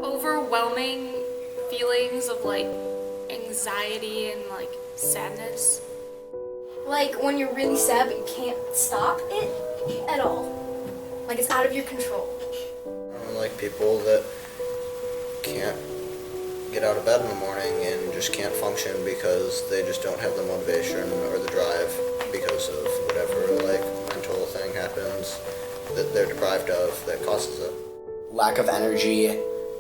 Overwhelming feelings of like anxiety and like sadness. Like when you're really sad but you can't stop it at all. Like it's out of your control. Like people that can't get out of bed in the morning and just can't function because they just don't have the motivation or the drive because of whatever like mental thing happens that they're deprived of that causes it. Lack of energy,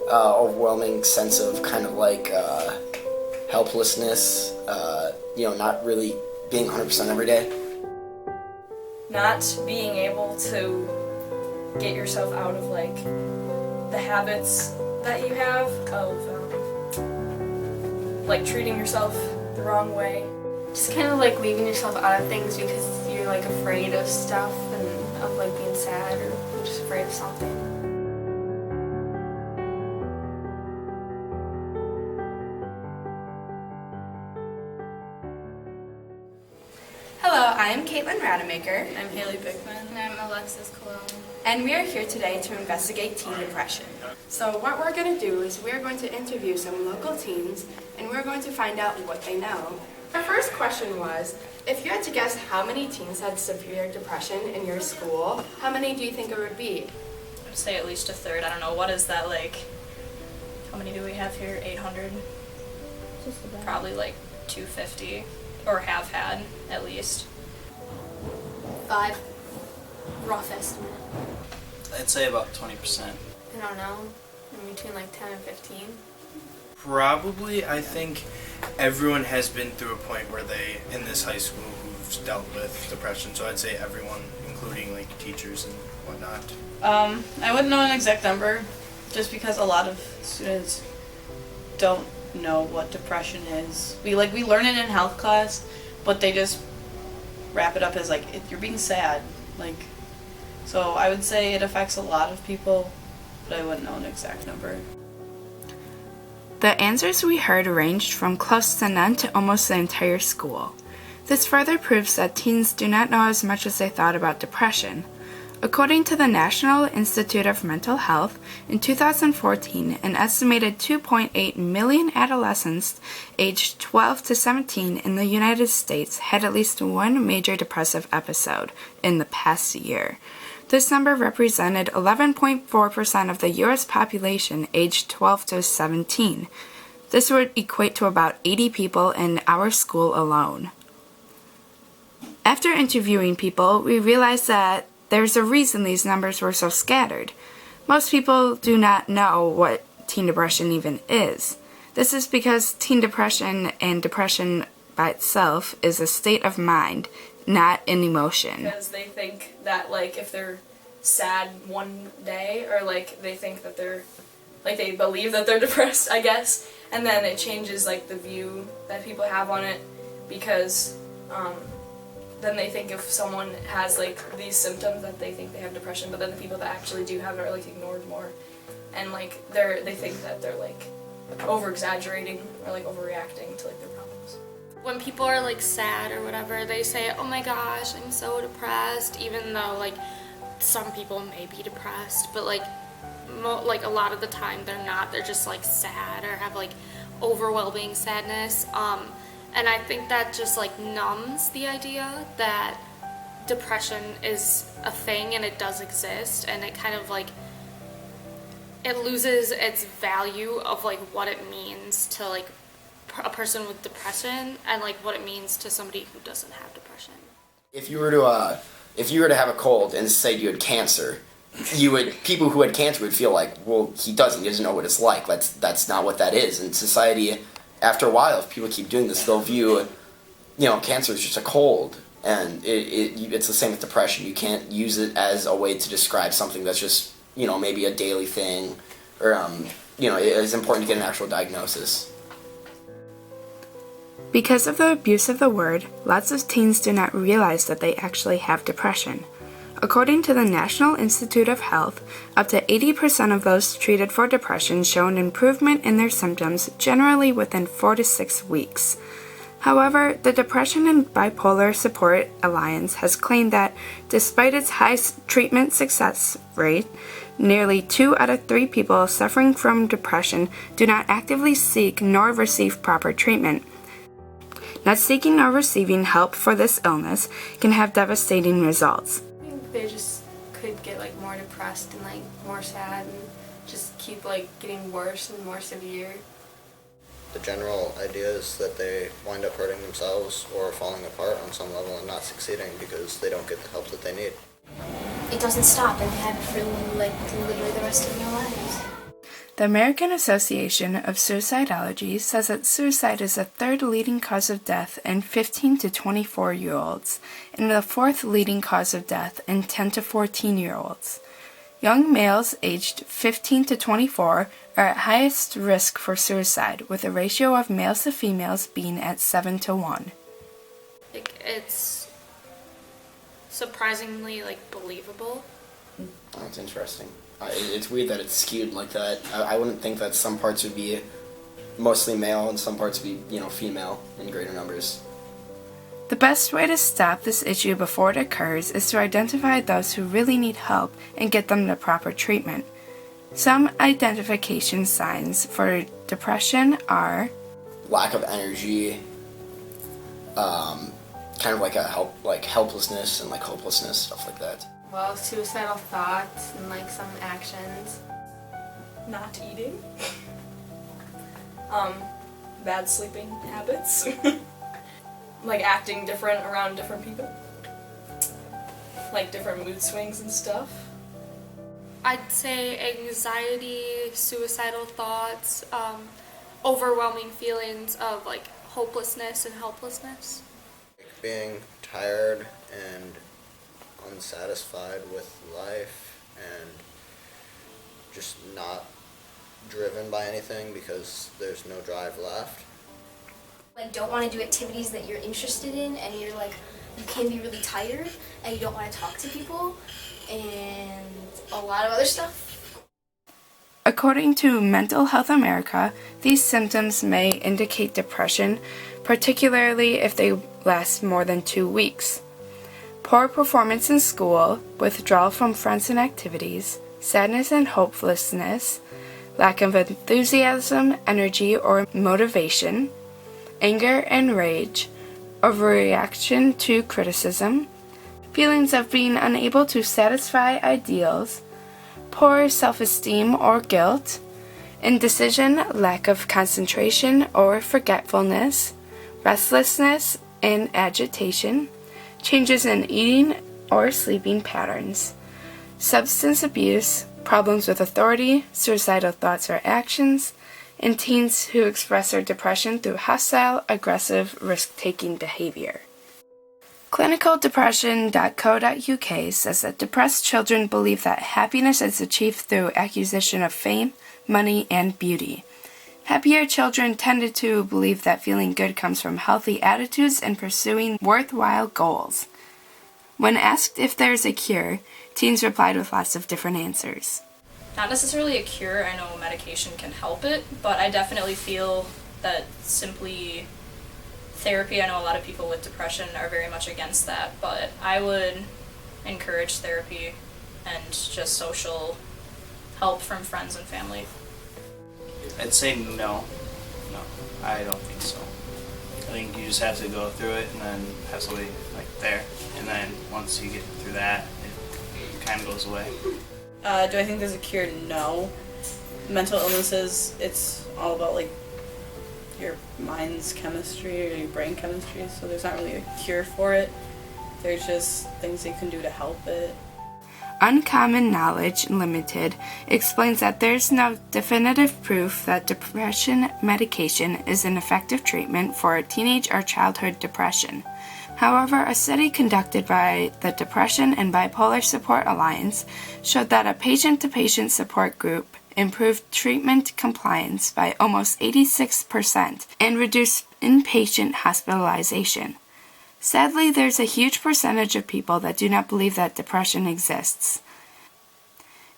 overwhelming sense of kind of like helplessness, not really being 100% every day. Not being able to get yourself out of like the habits that you have of like treating yourself the wrong way. Just kind of like leaving yourself out of things because you're like afraid of stuff and of like being sad or just afraid of something. Hello, I am Caitlin Rademacher. I'm Haley Bickman. And I'm Alexis Cologne. And we are here today to investigate teen depression. So what we're going to do is we're going to interview some local teens and we're going to find out what they know. Our first question was, if you had to guess how many teens had severe depression in your school, how many do you think it would be? I'd say at least a third. I don't know, what is that like? How many do we have here? 800? Probably like 250, or have had at least. 5. Rough estimate. I'd say about 20%. I don't know, in between like 10 and 15. Probably, I think everyone has been through a point where they, in this high school, who've dealt with depression, so I'd say everyone, including like teachers and whatnot. I wouldn't know an exact number, just because a lot of students don't know what depression is. We learn it in health class, but they just wrap it up as like, you're being sad, like. So I would say it affects a lot of people, but I wouldn't know an exact number. The answers we heard ranged from close to none to almost the entire school. This further proves that teens do not know as much as they thought about depression. According to the National Institute of Mental Health, in 2014, an estimated 2.8 million adolescents aged 12 to 17 in the United States had at least one major depressive episode in the past year. This number represented 11.4% of the U.S. population aged 12 to 17. This would equate to about 80 people in our school alone. After interviewing people, we realized that there's a reason these numbers were so scattered. Most people do not know what teen depression even is. This is because teen depression and depression by itself is a state of mind, not an emotion. Because they think that like if they're sad one day, or like they think that they're like they believe that they're depressed, I guess, and then it changes like the view that people have on it, because then they think if someone has like these symptoms that they think they have depression, but then the people that actually do have it are like ignored more, and like they think that they're like over exaggerating or like overreacting to like their problems. When people are like sad or whatever, they say, oh my gosh, I'm so depressed, even though like some people may be depressed, but like a lot of the time they're not. They're just like sad or have like overwhelming sadness. And I think that just like numbs the idea that depression is a thing and it does exist, and it kind of like it loses its value of like what it means to like a person with depression and like what it means to somebody who doesn't have depression. If you were to have a cold and say you had cancer, people who had cancer would feel like, well, he doesn't know what it's like. That's not what that is. And society, after a while, if people keep doing this, they'll view, cancer as just a cold. And it's the same with depression. You can't use it as a way to describe something that's just, maybe a daily thing, or, it's important to get an actual diagnosis. Because of the abuse of the word, lots of teens do not realize that they actually have depression. According to the National Institute of Health, up to 80% of those treated for depression show an improvement in their symptoms generally within 4 to 6 weeks. However, the Depression and Bipolar Support Alliance has claimed that despite its high treatment success rate, Nearly 2 out of 3 people suffering from depression do not actively seek nor receive proper treatment. Not seeking or receiving help for this illness can have devastating results. I think they just could get like more depressed and like more sad and just keep like getting worse and more severe. The general idea is that they wind up hurting themselves or falling apart on some level and not succeeding because they don't get the help that they need. It doesn't stop and they have it for like literally the rest of their lives. The American Association of Suicidology says that suicide is the 3rd leading cause of death in 15 to 24-year-olds and the 4th leading cause of death in 10 to 14-year-olds. Young males aged 15 to 24 are at highest risk for suicide, with a ratio of males to females being at 7 to 1. Like, it's surprisingly believable. That's interesting. It's weird that it's skewed like that. I wouldn't think that some parts would be mostly male and some parts would be, female in greater numbers. The best way to stop this issue before it occurs is to identify those who really need help and get them the proper treatment. Some identification signs for depression are lack of energy, kind of like helplessness and hopelessness, stuff like that. Well, suicidal thoughts and like some actions. Not eating. Bad sleeping habits. Like acting different around different people. Like different mood swings and stuff. I'd say anxiety, suicidal thoughts, overwhelming feelings of hopelessness and helplessness. Being tired and unsatisfied with life and just not driven by anything because there's no drive left. Don't want to do activities that you're interested in, and you're you can be really tired and you don't want to talk to people and a lot of other stuff. According to Mental Health America, these symptoms may indicate depression, particularly if they last more than 2 weeks. Poor performance in school, withdrawal from friends and activities, sadness and hopelessness, lack of enthusiasm, energy, or motivation, anger and rage, overreaction to criticism, feelings of being unable to satisfy ideals, poor self-esteem or guilt, indecision, lack of concentration or forgetfulness, restlessness and agitation, changes in eating or sleeping patterns, substance abuse, problems with authority, suicidal thoughts or actions, and teens who express their depression through hostile, aggressive, risk-taking behavior. ClinicalDepression.co.uk says that depressed children believe that happiness is achieved through acquisition of fame, money, and beauty. Happier children tended to believe that feeling good comes from healthy attitudes and pursuing worthwhile goals. When asked if there's a cure, teens replied with lots of different answers. Not necessarily a cure, I know medication can help it, but I definitely feel that simply therapy, I know a lot of people with depression are very much against that, but I would encourage therapy and just social help from friends and family. I'd say no. No, I don't think so. I think you just have to go through it and then have somebody there, and then once you get through that, it kind of goes away. Do I think there's a cure? No. Mental illnesses, it's all about your mind's chemistry or your brain chemistry, so there's not really a cure for it. There's just things you can do to help it. Uncommon Knowledge Limited explains that there's no definitive proof that depression medication is an effective treatment for teenage or childhood depression. However, a study conducted by the Depression and Bipolar Support Alliance showed that a patient-to-patient support group improved treatment compliance by almost 86% and reduced inpatient hospitalization. Sadly, there's a huge percentage of people that do not believe that depression exists.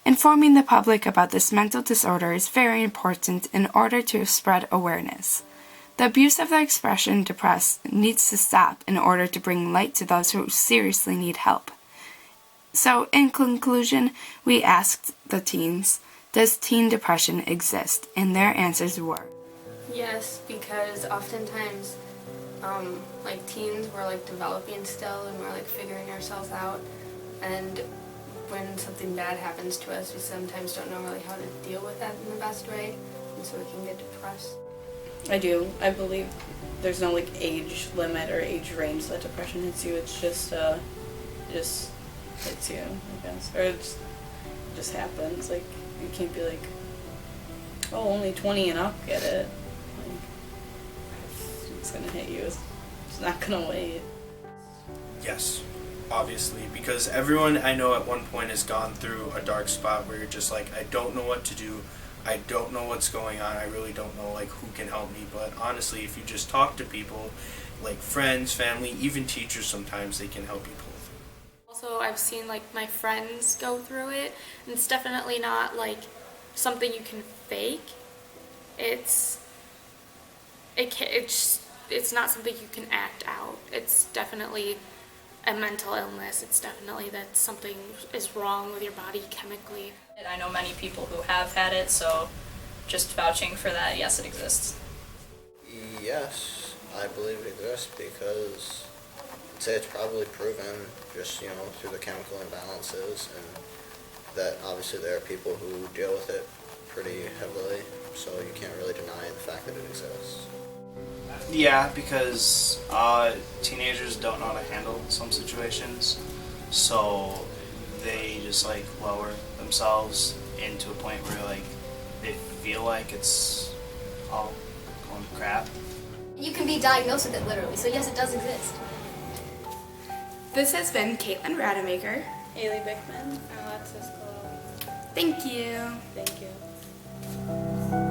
Informing the public about this mental disorder is very important in order to spread awareness. The abuse of the expression depressed needs to stop in order to bring light to those who seriously need help. So, in conclusion, we asked the teens, does teen depression exist? And their answers were Yes, because oftentimes, like teens, we're like developing still and we're like figuring ourselves out. And when something bad happens to us, we sometimes don't know really how to deal with that in the best way, and so we can get depressed. I do. I believe there's no like age limit or age range that depression hits you. It's just hits you, I guess, or it just happens. Like you can't be like, oh, only 20 and up get it. Like, it's gonna hit you. It's not gonna wait. Yes, obviously, because everyone I know at one point has gone through a dark spot where you're just like, I don't know what to do. I don't know what's going on. I really don't know like who can help me. But honestly, if you just talk to people, like friends, family, even teachers, sometimes they can help you pull through. Also, I've seen like my friends go through it, and it's definitely not like something you can fake. It's not something you can act out. It's definitely a mental illness. It's definitely that something is wrong with your body chemically. I know many people who have had it, so just vouching for that, yes, it exists. Yes, I believe it exists because I'd say it's probably proven just, through the chemical imbalances, and that obviously there are people who deal with it pretty heavily, so you can't really deny the fact that it exists. Yeah, because teenagers don't know how to handle some situations, so they just like lower themselves into a point where like they feel like it's all going to crap. You can be diagnosed with it literally, so yes, it does exist. This has been Caitlin Rademacher. Haley Bickman, Alexis Cole. Thank you. Thank you.